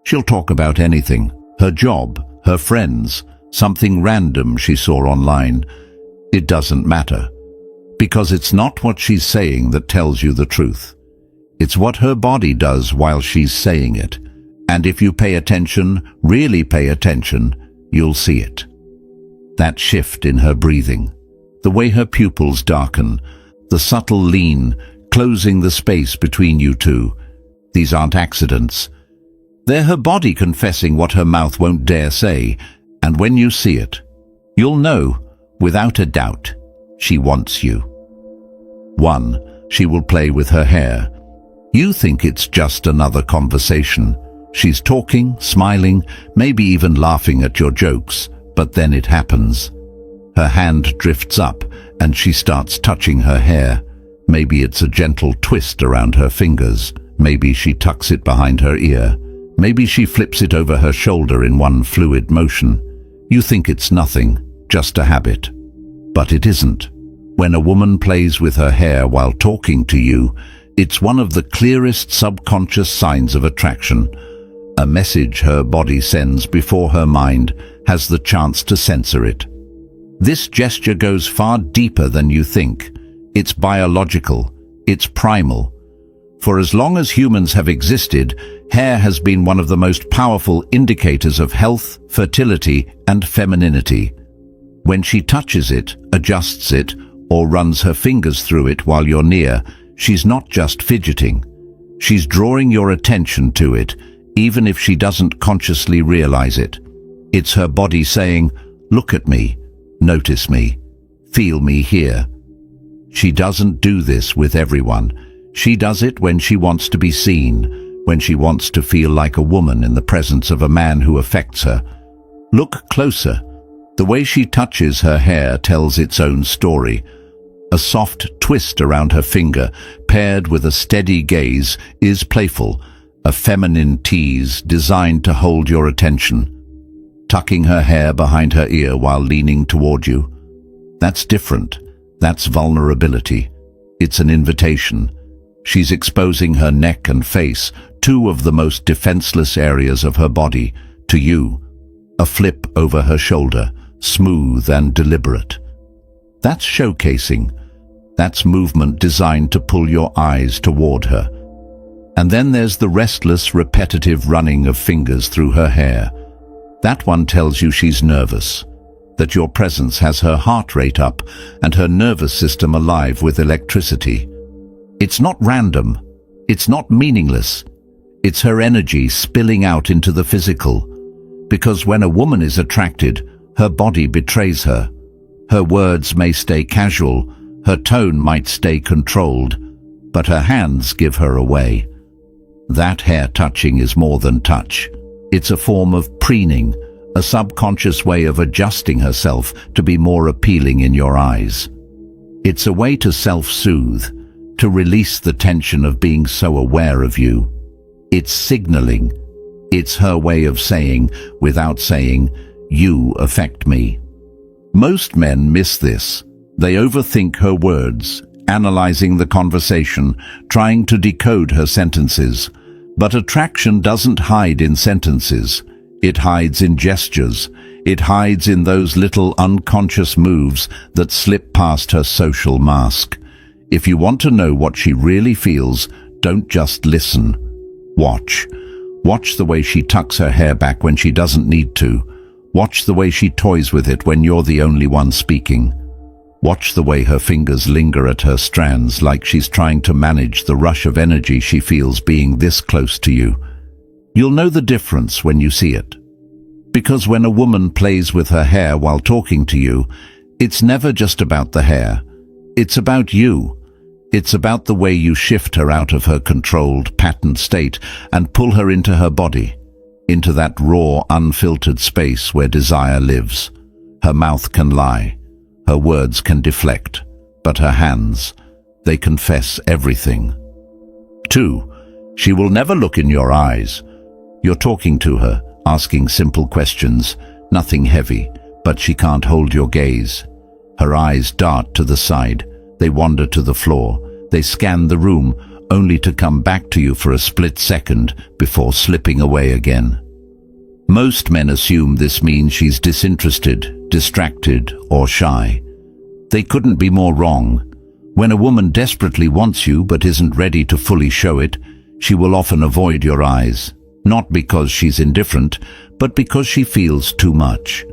She'll talk about anything, her job, her friends, something random she saw online. It doesn't matter, because it's not what she's saying that tells you the truth. It's what her body does while she's saying it. And if you pay attention, really pay attention, you'll see it. That shift in her breathing, the way her pupils darken, the subtle lean, closing the space between you two. These aren't accidents. They're her body confessing what her mouth won't dare say, and when you see it, you'll know, without a doubt, she wants you. 1. She will play with her hair. You think it's just another conversation. She's talking, smiling, maybe even laughing at your jokes, but then it happens. Her hand drifts up and she starts touching her hair. Maybe it's a gentle twist around her fingers. Maybe she tucks it behind her ear. Maybe she flips it over her shoulder in one fluid motion. You think it's nothing, just a habit. But it isn't. When a woman plays with her hair while talking to you, it's one of the clearest subconscious signs of attraction. A message her body sends before her mind has the chance to censor it. This gesture goes far deeper than you think. It's biological. It's primal. For as long as humans have existed, hair has been one of the most powerful indicators of health, fertility, and femininity. When she touches it, adjusts it, or runs her fingers through it while you're near, she's not just fidgeting. She's drawing your attention to it, even if she doesn't consciously realize it. It's her body saying, "Look at me, notice me, feel me here." She doesn't do this with everyone. She does it when she wants to be seen, when she wants to feel like a woman in the presence of a man who affects her. Look closer. The way she touches her hair tells its own story. A soft twist around her finger, paired with a steady gaze, is playful, a feminine tease designed to hold your attention. Tucking her hair behind her ear while leaning toward you. That's different. That's vulnerability. It's an invitation. She's exposing her neck and face, two of the most defenseless areas of her body, to you. A flip over her shoulder, smooth and deliberate. That's showcasing. That's movement designed to pull your eyes toward her. And then there's the restless, repetitive running of fingers through her hair. That one tells you she's nervous, that your presence has her heart rate up and her nervous system alive with electricity. It's not random. It's not meaningless. It's her energy spilling out into the physical. Because when a woman is attracted, her body betrays her. Her words may stay casual, her tone might stay controlled, but her hands give her away. That hair touching is more than touch. It's a form of preening, a subconscious way of adjusting herself to be more appealing in your eyes. It's a way to self-soothe, to release the tension of being so aware of you. It's signaling. It's her way of saying, without saying, "You affect me." Most men miss this. They overthink her words, analyzing the conversation, trying to decode her sentences. But attraction doesn't hide in sentences. It hides in gestures. It hides in those little unconscious moves that slip past her social mask. If you want to know what she really feels, don't just listen. Watch. Watch the way she tucks her hair back when she doesn't need to. Watch the way she toys with it when you're the only one speaking. Watch the way her fingers linger at her strands like she's trying to manage the rush of energy she feels being this close to you. You'll know the difference when you see it. Because when a woman plays with her hair while talking to you, it's never just about the hair. It's about you. It's about the way you shift her out of her controlled, patterned state and pull her into her body, into that raw, unfiltered space where desire lives. Her mouth can lie. Her words can deflect, but her hands, they confess everything. 2. She will never look in your eyes. You're talking to her, asking simple questions, nothing heavy, but she can't hold your gaze. Her eyes dart to the side. They wander to the floor. They scan the room, only to come back to you for a split second before slipping away again. Most men assume this means she's disinterested, distracted, or shy. They couldn't be more wrong. When a woman desperately wants you but isn't ready to fully show it, she will often avoid your eyes, not because she's indifferent, but because she feels too much.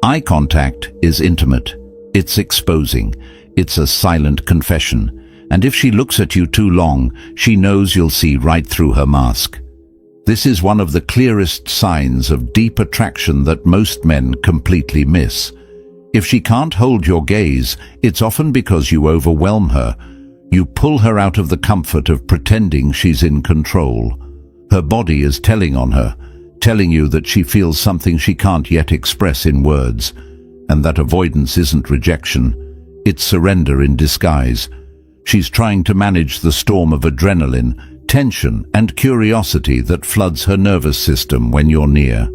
Eye contact is intimate. It's exposing. It's a silent confession. And if she looks at you too long, she knows you'll see right through her mask. This is one of the clearest signs of deep attraction that most men completely miss. If she can't hold your gaze, it's often because you overwhelm her. You pull her out of the comfort of pretending she's in control. Her body is telling on her, telling you that she feels something she can't yet express in words. And that avoidance isn't rejection. It's surrender in disguise. She's trying to manage the storm of adrenaline, tension, and curiosity that floods her nervous system when you're near.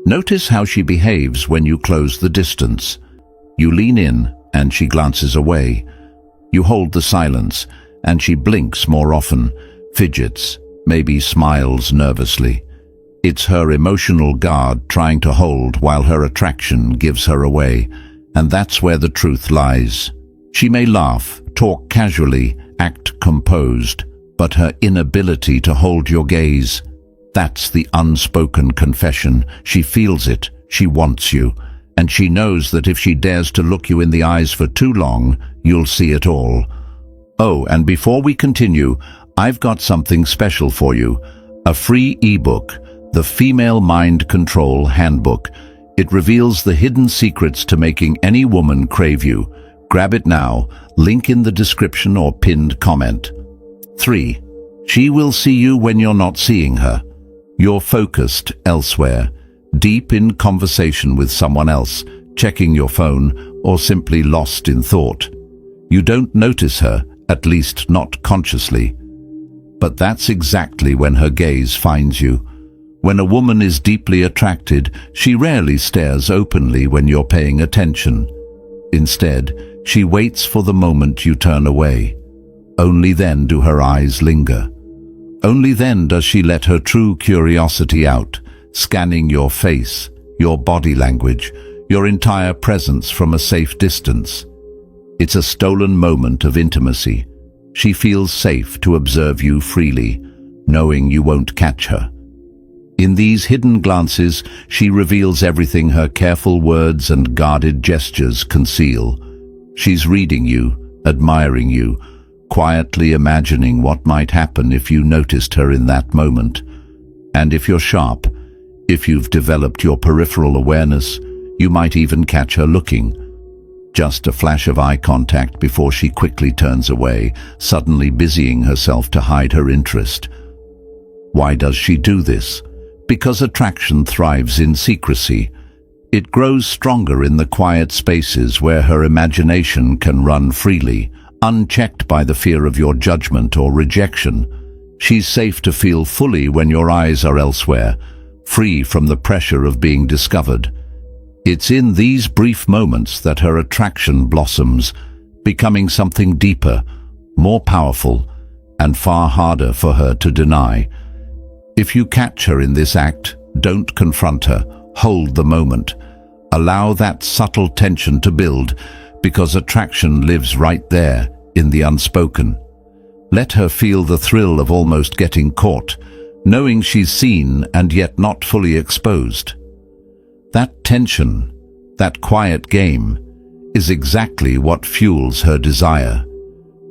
Notice how she behaves when you close the distance. You lean in, and she glances away. You hold the silence, and she blinks more often, fidgets, maybe smiles nervously. It's her emotional guard trying to hold while her attraction gives her away, and that's where the truth lies. She may laugh, talk casually, act composed, but her inability to hold your gaze, that's the unspoken confession. She feels it, she wants you, and she knows that if she dares to look you in the eyes for too long, you'll see it all. Oh, and before we continue, I've got something special for you. A free ebook, The Female Mind Control Handbook. It reveals the hidden secrets to making any woman crave you. Grab it now, link in the description or pinned comment. 3. She will see you when you're not seeing her. You're focused elsewhere, deep in conversation with someone else, checking your phone, or simply lost in thought. You don't notice her, at least not consciously. But that's exactly when her gaze finds you. When a woman is deeply attracted, she rarely stares openly when you're paying attention. Instead, she waits for the moment you turn away. Only then do her eyes linger. Only then does she let her true curiosity out, scanning your face, your body language, your entire presence from a safe distance. It's a stolen moment of intimacy. She feels safe to observe you freely, knowing you won't catch her. In these hidden glances, she reveals everything her careful words and guarded gestures conceal. She's reading you, admiring you, quietly imagining what might happen if you noticed her in that moment. And if you're sharp, if you've developed your peripheral awareness, you might even catch her looking. Just a flash of eye contact before she quickly turns away, suddenly busying herself to hide her interest. Why does she do this? Because attraction thrives in secrecy. It grows stronger in the quiet spaces where her imagination can run freely, unchecked by the fear of your judgment or rejection. She's safe to feel fully when your eyes are elsewhere, free from the pressure of being discovered. It's in these brief moments that her attraction blossoms, becoming something deeper, more powerful, and far harder for her to deny. If you catch her in this act, don't confront her, hold the moment. Allow that subtle tension to build, because attraction lives right there, in the unspoken. Let her feel the thrill of almost getting caught, knowing she's seen and yet not fully exposed. That tension, that quiet game, is exactly what fuels her desire.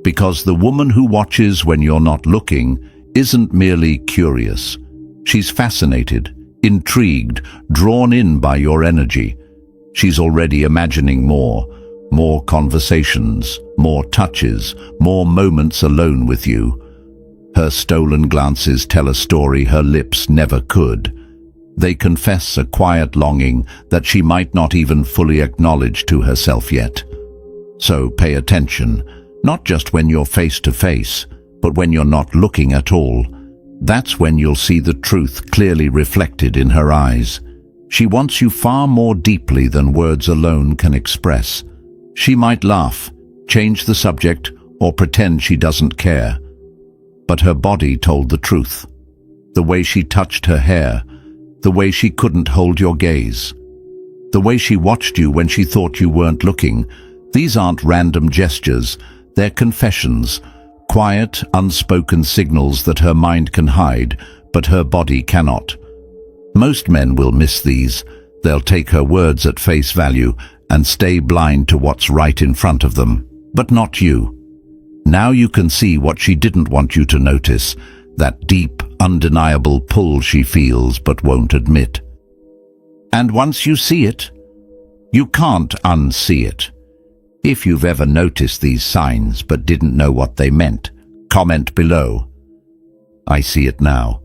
Because the woman who watches when you're not looking isn't merely curious. She's fascinated, intrigued, drawn in by your energy. She's already imagining more conversations, more touches, more moments alone with you. Her stolen glances tell a story her lips never could. They confess a quiet longing that she might not even fully acknowledge to herself yet. So pay attention, not just when you're face to face, but when you're not looking at all. That's when you'll see the truth clearly reflected in her eyes. She wants you far more deeply than words alone can express. She might laugh, change the subject, or pretend she doesn't care. but her body told the truth. The way she touched her hair, the way she couldn't hold your gaze, the way she watched you when she thought you weren't looking. These aren't random gestures, they're confessions, quiet, unspoken signals that her mind can hide, but her body cannot. Most men will miss these. They'll take her words at face value and stay blind to what's right in front of them. But not you. Now you can see what she didn't want you to notice, that deep, undeniable pull she feels but won't admit. And once you see it, you can't unsee it. If you've ever noticed these signs but didn't know what they meant, comment below. I see it now.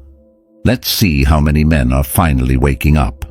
Let's see how many men are finally waking up.